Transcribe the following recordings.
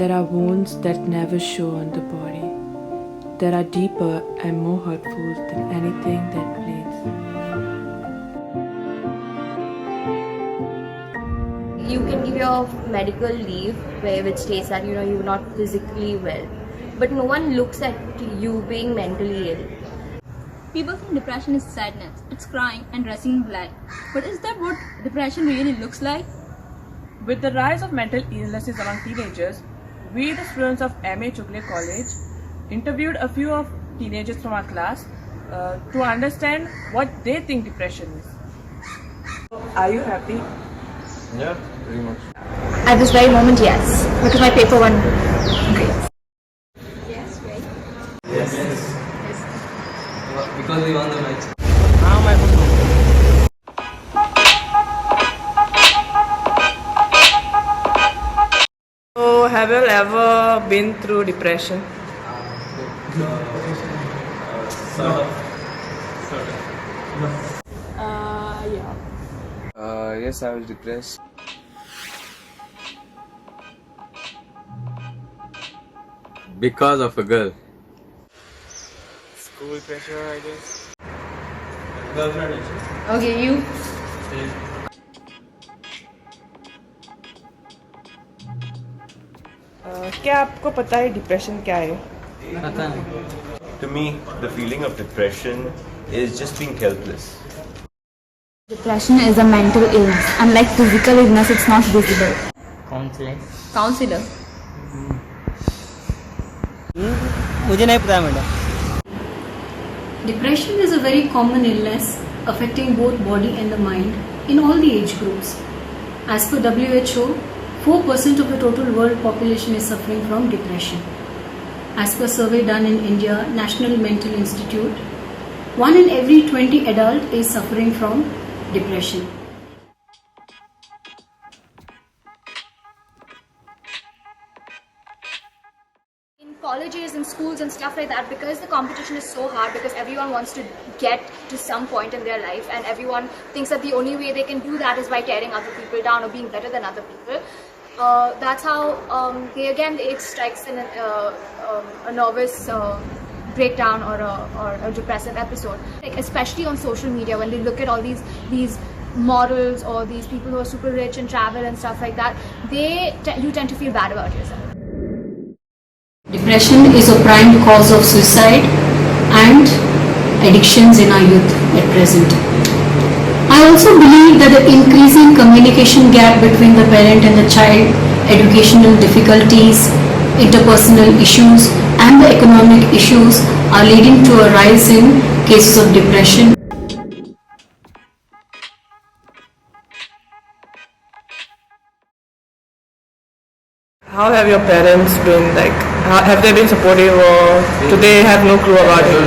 There are wounds that never show on the body, that are deeper and more hurtful than anything that bleeds. You can give your medical leave which states that you're not physically well, but no one looks at you being mentally ill. People think depression is sadness, it's crying and rushing blood. But is that what depression really looks like? With the rise of mental illnesses among teenagers, we, the students of M.A. Chugle College, interviewed a few of teenagers from our class to understand what they think depression is. Are you happy? Yeah, pretty much. At this very moment, yes, because my paper won grades. Yes, right. Yes. Because we won the match. So, have you ever been through depression? Sort of. Yes, I was depressed. Because of a girl. School pressure, I guess. Girlfriend actually. Okay, you. क्या आपको पता है depression क्या है? To me, the feeling of depression is just being helpless. Depression is a mental illness. Unlike physical illness, it's not visible. Counselor. मुझे नहीं पता madam. Depression is a very common illness affecting both body and the mind in all the age groups. As per WHO, 4% of the total world population is suffering from depression. As per survey done in India, National Mental Institute, 1 in every 20 adult is suffering from depression. In colleges and schools and stuff like that, because the competition is so hard, because everyone wants to get to some point in their life and everyone thinks that the only way they can do that is by tearing other people down or being better than other people. That's how it strikes in a nervous breakdown or a depressive episode. Like, especially on social media, when they look at all these models or these people who are super rich and travel and stuff like that, you tend to feel bad about yourself. Depression is a prime cause of suicide and addictions in our youth at present. I also believe that the increasing communication gap between the parent and the child, educational difficulties, interpersonal issues and the economic issues are leading to a rise in cases of depression. How have your parents been like? Have they been supportive or do they have no clue about it?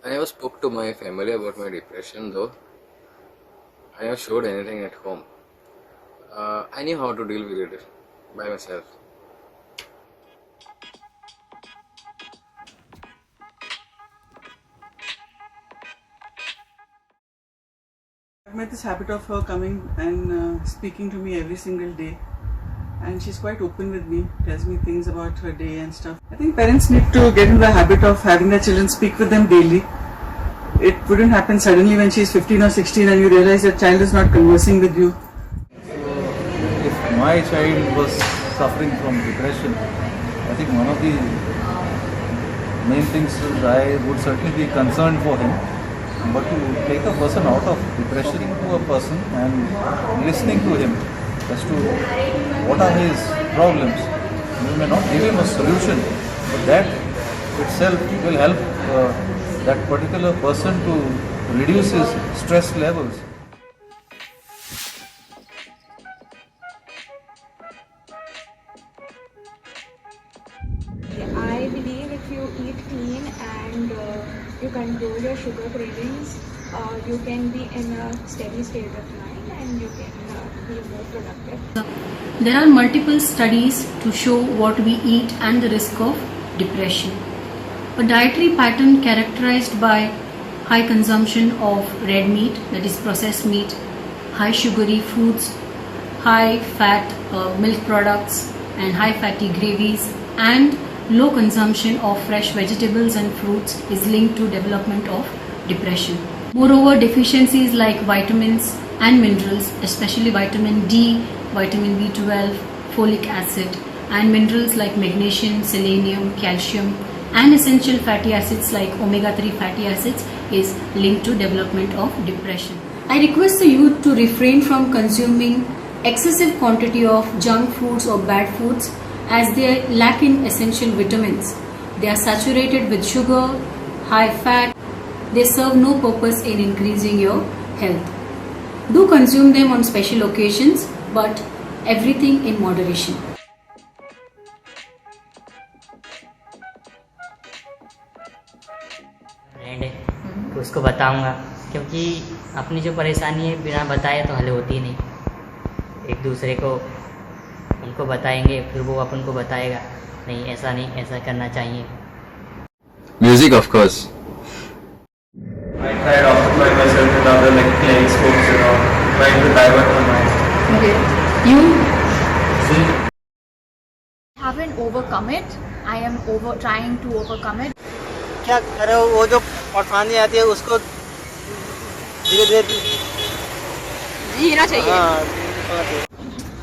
I never spoke to my family about my depression though. I never showed anything at home. I knew how to deal with it by myself. I've made this habit of her coming and speaking to me every single day, and she's quite open with me, tells me things about her day and stuff. I think parents need to get into the habit of having their children speak with them daily. It wouldn't happen suddenly when she's 15 or 16 and you realize your child is not conversing with you. If my child was suffering from depression, I think one of the main things is I would certainly be concerned for him. But to take a person out of depression to a person and listening to him as to what are his problems. You may not give him a solution, but that itself will help that particular person to reduce his stress levels. I believe if you eat clean and you control your sugar cravings, you can be in a steady state of mind and you can be more productive. There are multiple studies to show what we eat and the risk of depression. A dietary pattern characterized by high consumption of red meat, that is processed meat, high sugary foods, high fat milk products and high fatty gravies and low consumption of fresh vegetables and fruits is linked to development of depression. Moreover, deficiencies like vitamins and minerals, especially vitamin D, vitamin B12, folic acid, and minerals like magnesium, selenium, calcium, and essential fatty acids like omega-3 fatty acids is linked to development of depression. I request the youth to refrain from consuming excessive quantity of junk foods or bad foods as they lack in essential vitamins. They are saturated with sugar, high fat. They serve no purpose in increasing your health. Do consume them on special occasions, but everything in moderation. Friend है तो उसको बताऊंगा, क्योंकि अपनी जो परेशानी है बिना बताए तो हल होती नहीं। एक दूसरे को उनको बताएंगे, फिर वो अपन को बताएगा नहीं ऐसा करना चाहिए। Music, of course. I tried occupying myself with other like playing sports, trying to divert my mind. Okay. You? Haven't overcome it. I am trying to overcome it. क्या करे, वो जो परेशानी आती है उसको धीरे धीरे जीना चाहिए।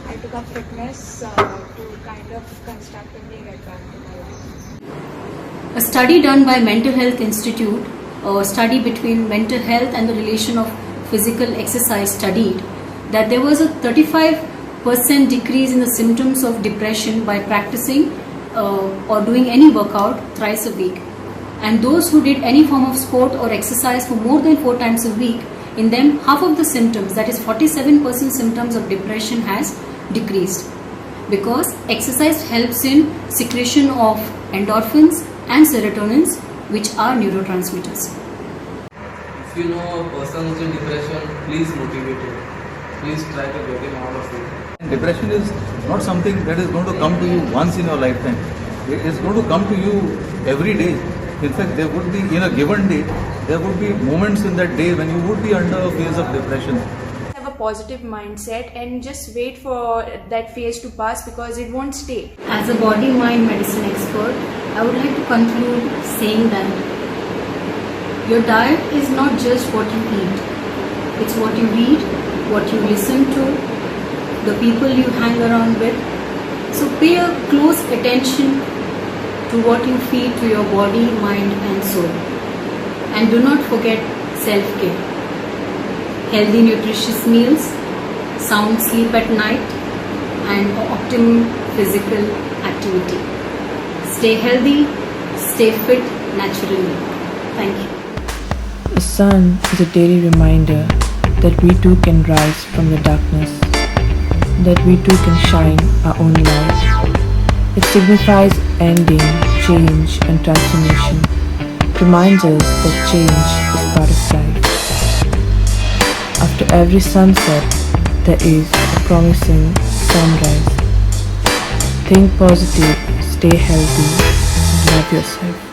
I took up fitness to kind of constructively get back to my life. A study done by Mental Health Institute, a study between mental health and the relation of physical exercise, studied that there was a 35% decrease in the symptoms of depression by practicing or doing any workout thrice a week. And those who did any form of sport or exercise for more than 4 times a week, in them half of the symptoms, that is 47% symptoms of depression has decreased, because exercise helps in secretion of endorphins and serotonins, which are neurotransmitters. If you know a person who's in depression, please motivate him. Please try to get him out of it. Depression is not something that is going to come to you once in your lifetime. It is going to come to you every day. In fact, there would be, in a given day, there would be moments in that day when you would be under a phase of depression. Have a positive mindset and just wait for that phase to pass, because it won't stay. As a body-mind medicine expert, I would like to conclude saying that your diet is not just what you eat. It's what you read, what you listen to, the people you hang around with. So pay a close attention to what you feed to your body, mind and soul. And do not forget self-care. Healthy, nutritious meals, sound sleep at night, and optimum physical activity. Stay healthy, stay fit naturally. Thank you. The sun is a daily reminder that we too can rise from the darkness, that we too can shine our own light. It signifies ending, change and transformation. It reminds us that change is part of life. After every sunset, there is a promising sunrise. Think positive, stay healthy, and love yourself.